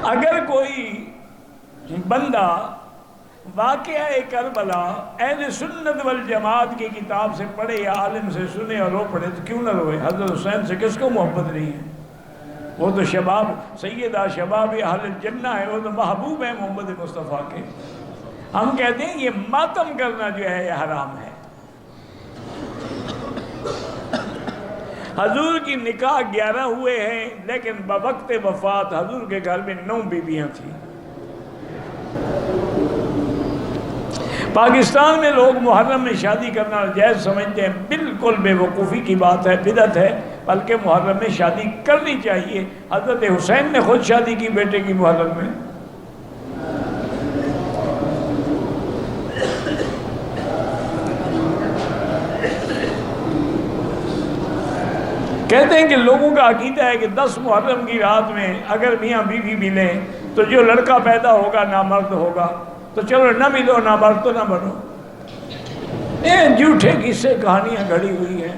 اگر کوئی بندہ واقعہ کربلا اہل سنت والجماعت کی کتاب سے پڑھے یا عالم سے سنے اور رو پڑھے تو کیوں نہ روئے؟ حضرت حسین سے کس کو محبت نہیں ہے؟ وہ تو شباب سیدہ شباب اہل الجنہ ہے، وہ تو محبوب ہے محمد مصطفیٰ کے۔ ہم کہتے ہیں یہ ماتم کرنا جو ہے یہ حرام ہے۔ حضور کی نکاح 11 ہوئے ہیں، لیکن بوقت وفات حضور کے گھر میں 9 بیویاں تھیں۔ پاکستان میں لوگ محرم میں شادی کرنا جائز سمجھتے ہیں، بالکل بے وقوفی کی بات ہے، بدعت ہے، بلکہ محرم میں شادی کرنی چاہیے۔ حضرت حسین نے خود شادی کی بیٹے کی محرم میں۔ کہتے ہیں کہ لوگوں کا عقیدہ ہے کہ 10 محرم کی رات میں اگر میاں بیوی ملیں تو جو لڑکا پیدا ہوگا نامرد ہوگا، تو چلو نہ ملو نامرد تو نہ بنو۔ یہ جھوٹے قصے کہانیاں گھڑی ہوئی ہیں۔